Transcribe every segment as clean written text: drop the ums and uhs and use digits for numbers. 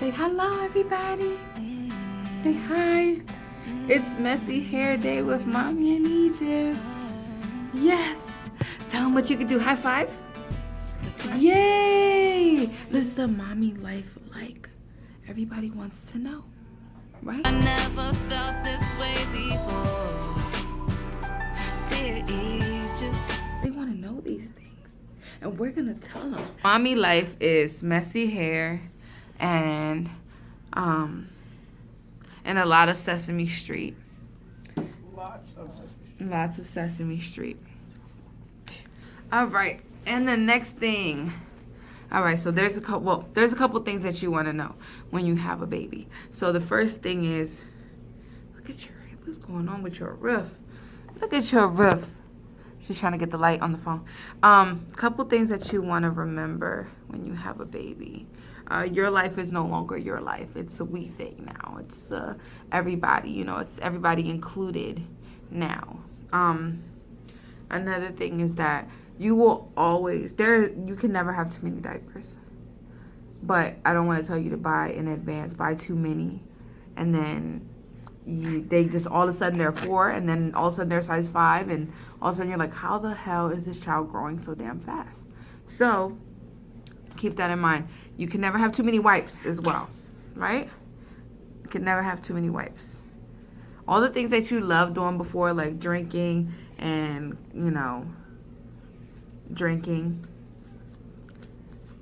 Say hello, everybody. Say hi. It's messy hair day with mommy in Egypt. Yes. Tell them what you can do. High five. Yay. This is the mommy life like. Everybody wants to know, right? I never felt this way before. Dear Egypt. They want to know these things, and we're gonna tell them. Mommy life is messy hair, and a lot of Sesame Street. Lots of Sesame Street. All right, and the next thing. All right, so there's a couple things that you want to know when you have a baby. So the first thing is, look at your, what's going on with your roof? Look at your roof. She's trying to get the light on the phone. Couple things that you want to remember when you have a baby. Your life is no longer your life. It's a we thing now. It's everybody, it's everybody included now. Another thing is that you will always, you can never have too many diapers. But I don't want to tell you to buy in advance, buy too many. And then they just all of a sudden they're 4, and then all of a sudden they're size 5, and all of a sudden you're like, how the hell is this child growing so damn fast? So keep that in mind. You can never have too many wipes as well, right? You can never have too many wipes. All the things that you loved doing before, like drinking and, drinking,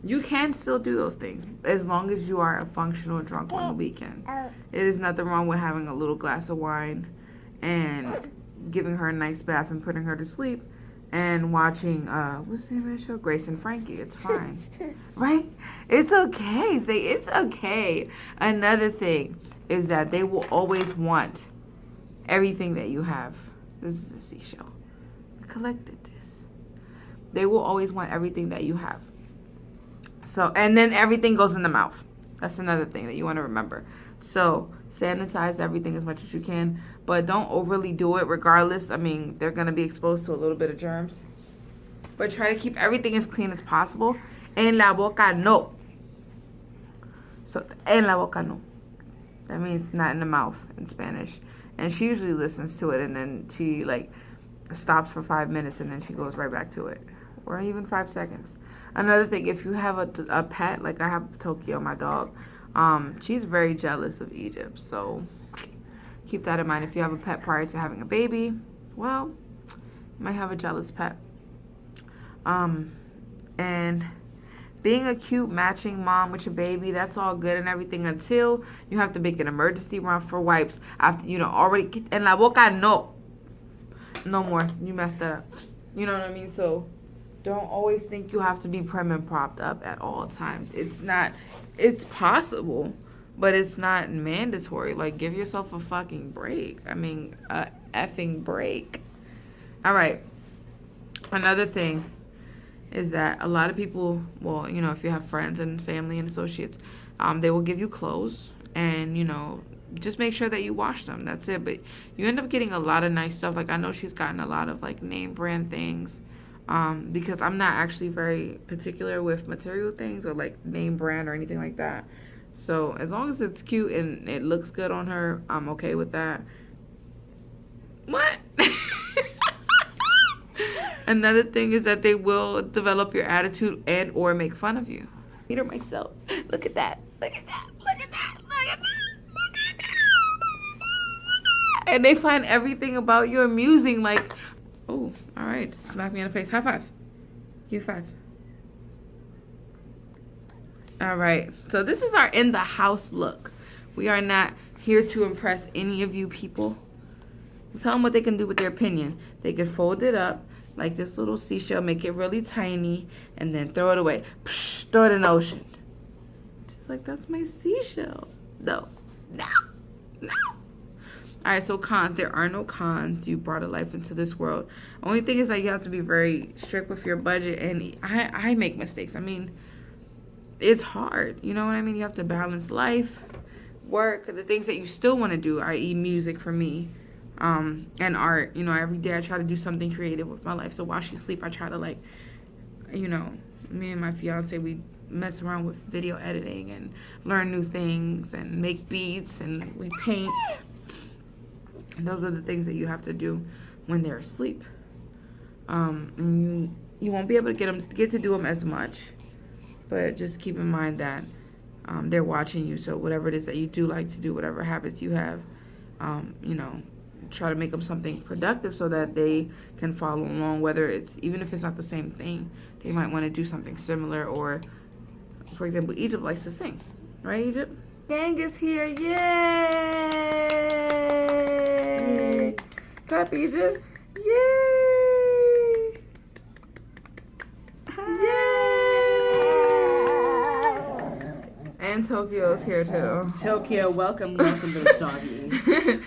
you can still do those things as long as you are a functional drunk on the weekend. It is nothing wrong with having a little glass of wine and giving her a nice bath and putting her to sleep and watching what's the name of that show? Grace and Frankie. It's fine. Right? It's okay. Say it's okay. Another thing is that they will always want everything that you have. This is a seashell. I collected this. They will always want everything that you have. So, and then everything goes in the mouth. That's another thing that you want to remember. So, sanitize everything as much as you can, but don't overly do it regardless. I mean, they're going to be exposed to a little bit of germs. But try to keep everything as clean as possible. En la boca, no. So, en la boca, no. That means not in the mouth in Spanish. And she usually listens to it, and then she, stops for 5 minutes, and then she goes right back to it. Or even 5 seconds. Another thing, if you have a pet, like I have Tokyo, my dog, she's very jealous of Egypt. So keep that in mind. If you have a pet prior to having a baby, well, you might have a jealous pet. And being a cute matching mom with your baby, that's all good and everything until you have to make an emergency run for wipes after already. En la boca, no. No more. You messed that up. You know what I mean? So don't always think you have to be prim and propped up at all times. It's possible, but it's not mandatory. Give yourself a fucking break. I mean, a effing break. All right. Another thing is that a lot of people, well, if you have friends and family and associates, they will give you clothes and, just make sure that you wash them. That's it. But you end up getting a lot of nice stuff. I know she's gotten a lot of name brand things. Because I'm not actually very particular with material things or name brand or anything like that. So as long as it's cute and it looks good on her, I'm okay with that. What? Another thing is that they will develop your attitude and or make fun of you. Meet her myself. Look at that. Look at that. Look at that. Look at that. Look at that. And they find everything about you amusing. Oh, all right. Smack me in the face. High five. Give 5. All right. So this is our in the house look. We are not here to impress any of you people. Tell them what they can do with their opinion. They can fold it up like this little seashell, make it really tiny, and then throw it away. Psh, throw it in the ocean. Just that's my seashell. No. All right, so cons. There are no cons. You brought a life into this world. Only thing is that you have to be very strict with your budget, and I make mistakes. I mean, it's hard. You know what I mean? You have to balance life, work, the things that you still want to do, i.e. music for me, and art. Every day I try to do something creative with my life. So while she sleep, I try to me and my fiance, we mess around with video editing and learn new things and make beats, and we paint. And those are the things that you have to do when they're asleep. And you won't be able to get to do them as much, but just keep in mind that they're watching you. So whatever it is that you do like to do, whatever habits you have, try to make them something productive so that they can follow along. Whether it's, even if it's not the same thing, they might want to do something similar. Or, for example, Egypt likes to sing, right, Egypt? Gang is here, yay! Clap, Egypt, yay! Yay! And Tokyo's here too. Tokyo, welcome little doggy.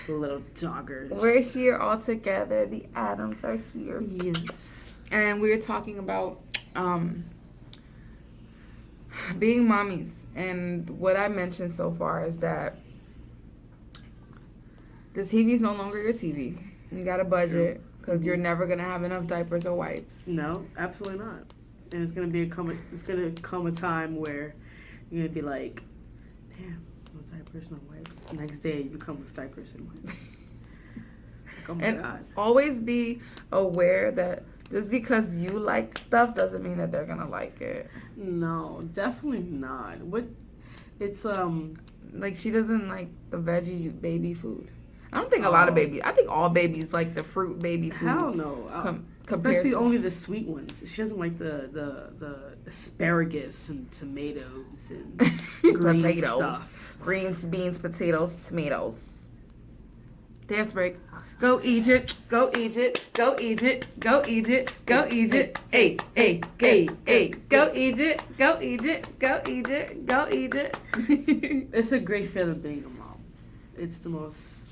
Little doggers. We're here all together. The Adams are here. Yes. And we're talking about being mommies. And what I mentioned so far is that the TV's no longer your TV. You got a budget because you're never going to have enough diapers or wipes. No, absolutely not. And it's gonna come a time where you're gonna be like, damn, no diapers, no wipes. The next day you come with diapers and wipes. Like, oh my God. Always be aware that just because you like stuff doesn't mean that they're gonna like it. No, definitely not. It's like, she doesn't like the veggie baby food. I don't think a lot of babies. I think all babies like the fruit baby food. Hell no. Especially only the sweet ones. She doesn't like the asparagus and tomatoes and green potatoes, stuff. Greens, beans, potatoes, tomatoes. Dance break. Go Egypt, go Egypt, go Egypt, go Egypt, go Egypt. Hey, hey, hey, hey. Go Egypt, go Egypt, go Egypt, go Egypt. It's a great feeling being a mom. It's the most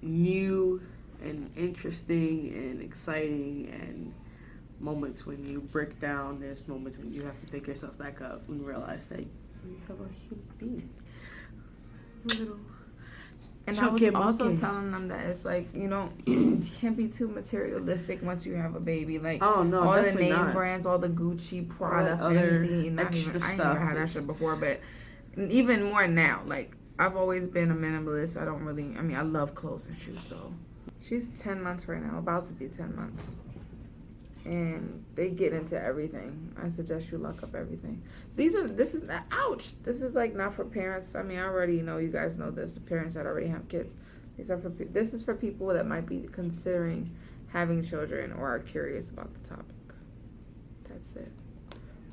new and interesting and exciting, and moments when you break down. There's moments when you have to pick yourself back up and realize that you have a human being. And I was also telling them that it's like, you can't be too materialistic once you have a baby. Like, oh, no, all the name brands, all the Gucci, Prada, other Fendi, extra stuff. I never had that shit before, but even more now. Like, I've always been a minimalist. I love clothes and shoes, though. She's 10 months right now, about to be 10 months. And they get into everything. I suggest you lock up everything. This is like not for parents. I already know, you guys know this, the parents that already have kids. This is for people that might be considering having children or are curious about the topic. That's it.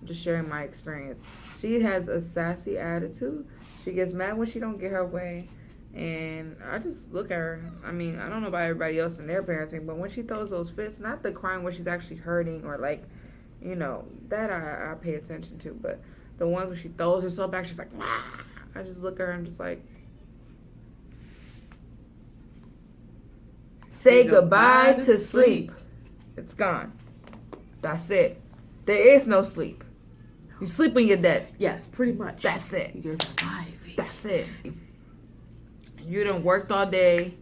I'm just sharing my experience. She has a sassy attitude. She gets mad when she don't get her way. And I just look at her. I don't know about everybody else and their parenting, but when she throws those fits, not the crying where she's actually hurting or like, that I pay attention to, but the ones where she throws herself back, she's like, wah! I just look at her and just like, say goodbye to sleep. It's gone. That's it. There is no sleep. You sleep when you're dead. Yes, pretty much. That's it. You're surviving. That's it. You done worked all day,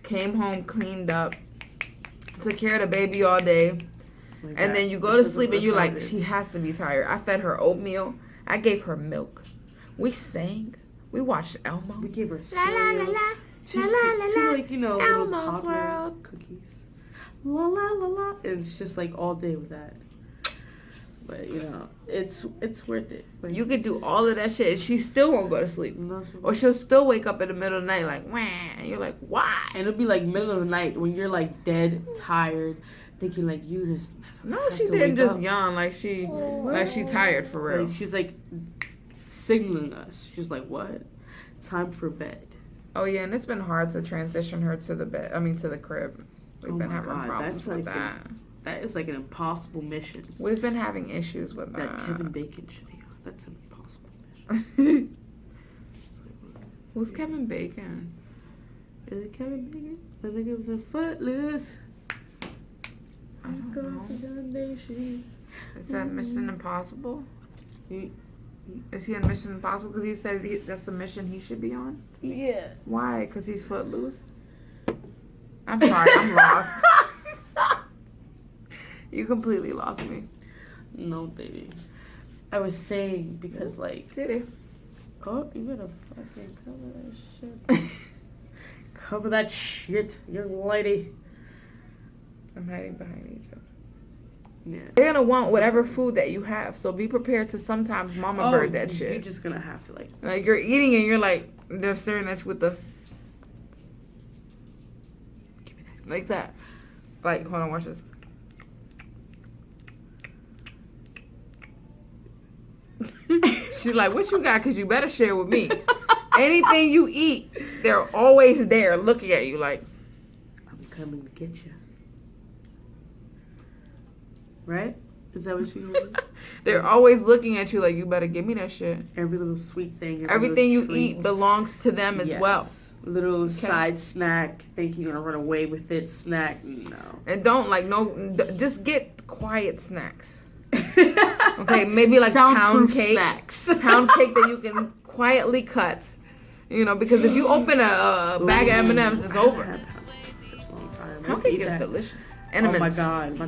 came home cleaned up, took care of the baby all day, and then you go to sleep and you're like, she has to be tired. I fed her oatmeal. I gave her milk. We sang. We watched Elmo. We gave her cereal. Two little Elmo's toddler World cookies. La la la la. And it's just like all day with that. But it's worth it. Like, you could do all of that shit and she still won't go to sleep. No, or she'll still wake up in the middle of the night like, wah. And you're like, why? And it'll be like middle of the night when you're like dead, tired, thinking like you just no, she didn't just yawn like she tired for real. Like, she's like signaling us. She's like, what? Time for bed. Oh yeah, and it's been hard to transition her to the bed. To the crib. We've been having problems with that. That is like an impossible mission. We've been having issues with that. That Kevin Bacon should be on. That's an impossible mission. Who's Kevin Bacon? Is it Kevin Bacon? I think it was in Footloose. I don't know. Is that Mission Impossible? Is he on Mission Impossible? Because he said that's the mission he should be on? Yeah. Why? Because he's footloose? I'm sorry, I'm lost. You completely lost me. No, baby. I was saying because like, Titty. oh, you better fucking cover that shit. Cover that shit, young lady. I'm hiding behind each other. Yeah. They're gonna want whatever food that you have, so be prepared to sometimes mama bird that shit. You're just gonna have to like you're eating and you're like they're staring at you with the give me that. like that. Like, hold on, watch this. She's like, what you got? Cause you better share with me. Anything you eat, they're always there looking at you like, I'm coming to get you. Right? Is that what you mean? they're always looking at you like, you better give me that shit. Every little sweet thing. Everything you eat belongs to them as well. Little side snack, think you're gonna run away with it, snack, no. And don't just get quiet snacks. Okay, maybe like pound cake. Snacks. Pound cake that you can quietly cut. You know, because if you open a bag of M&Ms, it's over. Such a long time. Pound cake is delicious. Oh my god.